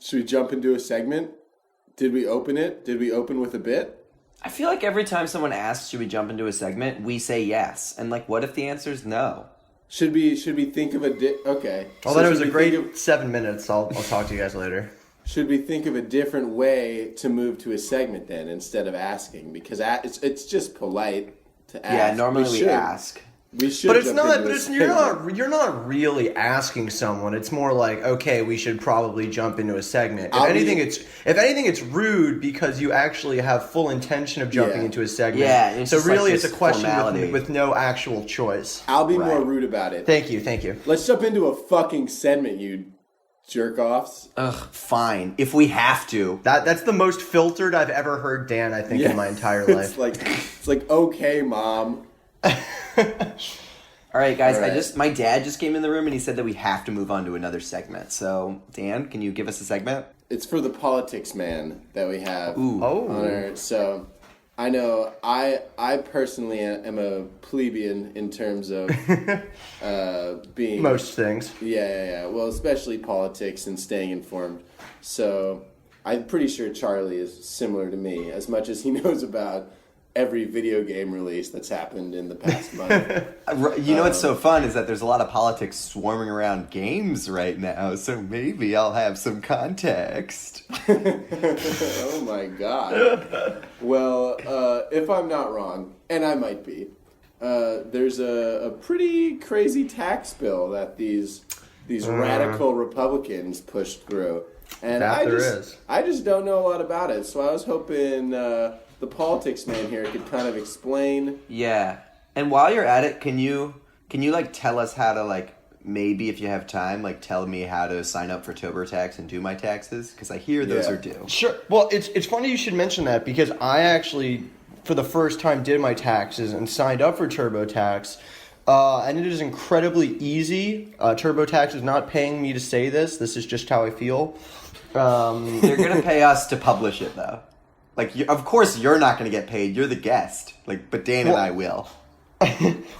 Should we jump into a segment? Did we open it? Did we open with a bit? I feel like every time someone asks, should we jump into a segment, we say yes. And, like, what if the answer is no? Should we think of a... Okay. Well, then it was a great 7 minutes. I'll talk to you guys later. Should we think of a different way to move to a segment then instead of asking? Because it's just polite to ask. Yeah, normally we ask. We should, but it's not. But you're not really asking someone. It's more like, okay, we should probably jump into a segment. If anything, it's rude because you actually have full intention of jumping into a segment. Yeah. So really, it's a question with no actual choice. I'll be more rude about it. Thank you. Let's jump into a fucking segment, you jerk-offs. Ugh, fine. If we have to. That's the most filtered I've ever heard Dan, I think, in my entire life. It's like, okay, Mom. All right, guys. My dad just came in the room and he said that we have to move on to another segment. So, Dan, can you give us a segment? It's for the politics man that we have. So, I know I personally am a plebeian in terms of being most things. Yeah. Well, especially politics and staying informed. So, I'm pretty sure Charlie is similar to me as much as he knows about every video game release that's happened in the past month. You know what's so fun is that there's a lot of politics swarming around games right now, so maybe I'll have some context. Oh my god. Well, if I'm not wrong, and I might be, there's a pretty crazy tax bill that these radical Republicans pushed through. And I just don't know a lot about it, so I was hoping the politics man here could kind of explain. Yeah. And while you're at it, can you like tell us how to, like, maybe if you have time, like tell me how to sign up for TurboTax and do my taxes? Because I hear those are due. Sure. Well, it's funny you should mention that because I actually, for the first time, did my taxes and signed up for TurboTax. And it is incredibly easy. TurboTax is not paying me to say this. This is just how I feel. They're going to pay us to publish it, though. Like, of course you're not going to get paid. You're the guest. Like, but Dan and I will.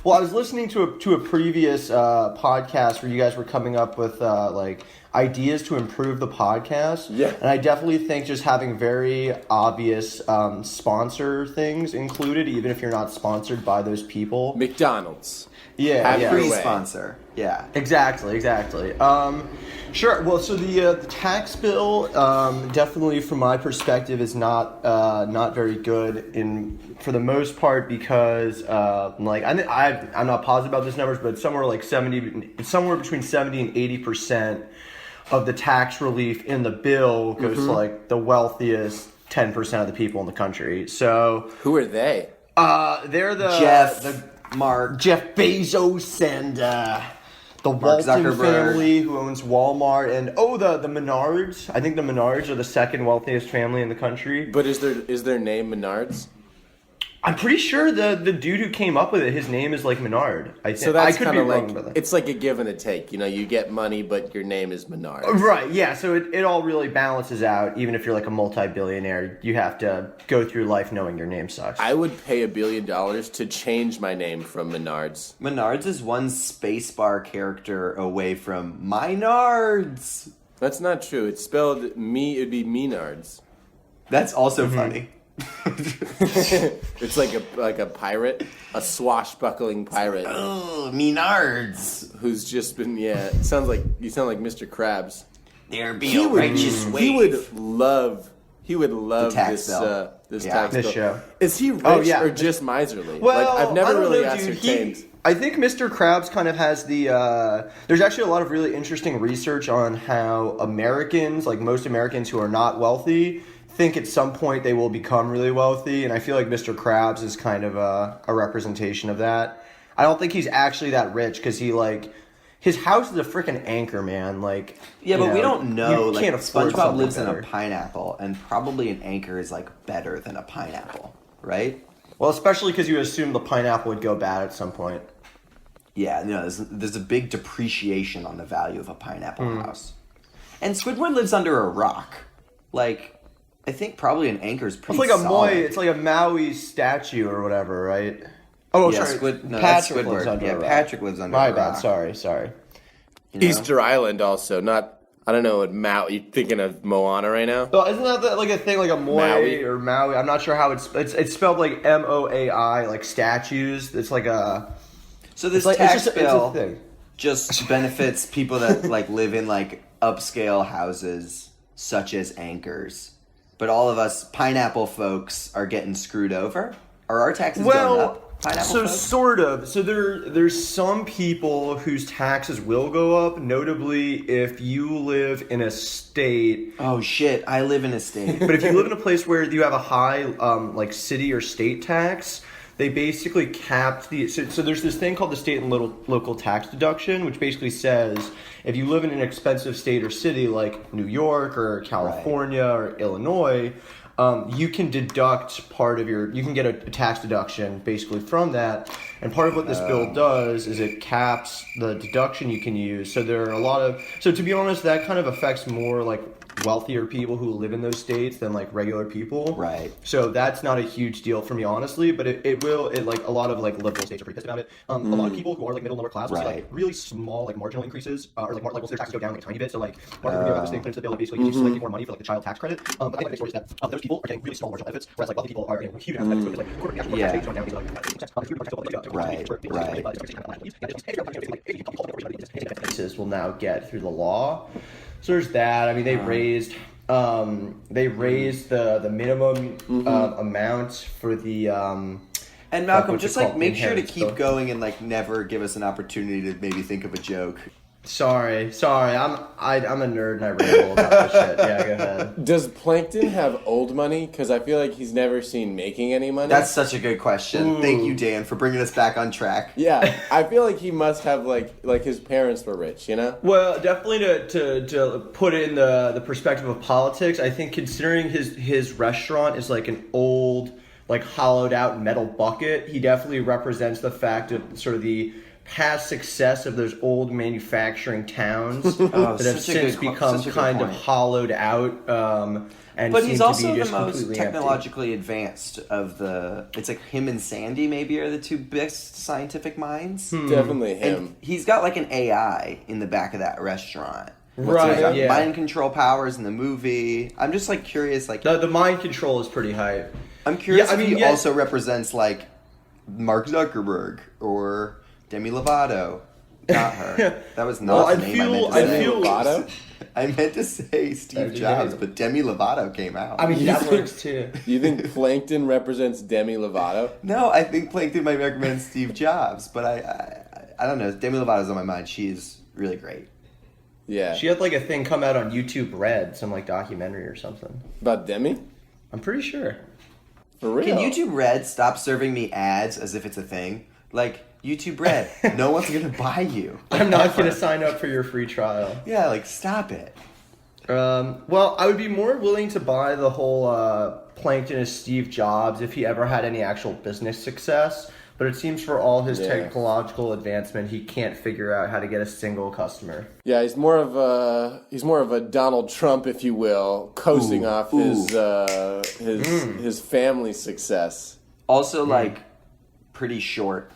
Well, I was listening to a previous podcast where you guys were coming up with like ideas to improve the podcast. Yeah. And I definitely think just having very obvious sponsor things included, even if you're not sponsored by those people. McDonald's. Yeah. Free sponsor. Yeah. Exactly. Sure. Well, so the tax bill, definitely from my perspective, is not very good for the most part because I'm not positive about these numbers, but somewhere between 70 and 80% of the tax relief in the bill goes to like the wealthiest 10% of the people in the country. So who are they? They're the Jeff Bezos and the Walton family who owns Walmart and the Menards. I think the Menards are the second wealthiest family in the country. But is their name Menards? I'm pretty sure the dude who came up with it, his name is like Menard. I think. So that's kind of like wrong, it's like a give and a take. You know, you get money, but your name is Menard. Right, yeah. So it all really balances out. Even if you're like a multi-billionaire, you have to go through life knowing your name sucks. I would pay $1 billion to change my name from Menards. Menards is one spacebar character away from Mynards. That's not true. It's spelled it'd be Menards. That's also funny. It's like a pirate, a swashbuckling pirate. Oh, Menards. Who's just been you sound like Mr. Krabs. There be a righteous way. He would love this tax bill. Show. Is he rich or just miserly? Well, I've never really ascertained. ascertained. I think Mr. Krabs kind of has there's actually a lot of really interesting research on how Americans, like most Americans who are not wealthy, think at some point they will become really wealthy, and I feel like Mr. Krabs is kind of a representation of that. I don't think he's actually that rich because his house is a freaking anchor, man. Like, but we don't know. You can't afford SpongeBob lives better. in a pineapple, and probably an anchor is like better than a pineapple, right? Well, especially because you assume the pineapple would go bad at some point. Yeah, there's a big depreciation on the value of a pineapple house. And Squidward lives under a rock. Like, I think probably an anchor's pretty solid. It's like a Maui statue or whatever, right? Sorry. Patrick lives under a rock. Patrick lives under a rock. My bad. Sorry. Easter Island also, not I don't know what Maui. You thinking of Moana right now? Well, isn't that like a thing like a Maui? or Maui? I'm not sure how it's spelled like MOAI, like statues. It's like a. So this like, tax it's a bill thing. just benefits people that like live in like upscale houses such as Anchors. But all of us pineapple folks are getting screwed over? Are our taxes going up? Pineapple so folks? sort of. So there's some people whose taxes will go up, notably if you live in a state. Oh shit, I live in a state. But if you live in a place where you have a high like city or state tax, they basically capped the. So there's this thing called the state and local tax deduction, which basically says if you live in an expensive state or city like New York or California or Illinois. You can deduct part of you can get a tax deduction basically from that. And part of what this bill does is it caps the deduction you can use. So there are so to be honest, that kind of affects more like wealthier people who live in those states than like regular people. Right. So that's not a huge deal for me, honestly, but it like a lot of like liberal states are pretty pissed about it. A lot of people who are like middle and lower class will see like really small like marginal increases or like we'll see their taxes go down like a tiny bit. So like part of the about this thing put into the bill, it basically gives you slightly more money for like the child tax credit. But I think the big story is that those people are getting really small marginal benefits, whereas like wealthy people are getting huge amounts of benefits. Like corporate tax going down right. Will now get through the law. So there's that. I mean, they raised the minimum amount for the. And Malcolm, just like make sure to keep going and like never give us an opportunity to maybe think of a joke. Sorry. I'm a nerd and I ramble about this shit. Yeah, go ahead. Does Plankton have old money? Because I feel like he's never seen making any money. That's such a good question. Ooh. Thank you, Dan, for bringing us back on track. Yeah, I feel like he must have like his parents were rich, you know? Well, definitely to put it in the perspective of politics, I think considering his restaurant is like an old, like hollowed out metal bucket, he definitely represents the fact of sort of the past success of those old manufacturing towns that have since become kind of hollowed out and but seem he's to also be the just most technologically advanced of the. It's like him and Sandy maybe are the two best scientific minds. Definitely him. And he's got like an AI in the back of that restaurant. Right, yeah. Mind control powers in the movie. I'm just like curious, like the mind control is pretty hype. I'm curious if he also represents like Mark Zuckerberg or Demi Lovato. Not her. That was not the name I meant to say. Lovato? I meant to say Steve Jobs, but Demi Lovato came out. I mean, that works too. You think Plankton represents Demi Lovato? No, I think Plankton might represent Steve Jobs, but I don't know. Demi Lovato's on my mind. She's really great. Yeah. She had like a thing come out on YouTube Red, some like documentary or something. About Demi? I'm pretty sure. For real? Can YouTube Red stop serving me ads as if it's a thing? Like, YouTube Red, no one's going to buy you. I'm not going to sign up for your free trial. Yeah, like, stop it. Well, I would be more willing to buy the whole Plankton as Steve Jobs if he ever had any actual business success. But it seems for all his technological advancement, he can't figure out how to get a single customer. Yeah, he's more of a Donald Trump, if you will, coasting off his family success. Also, like, pretty short.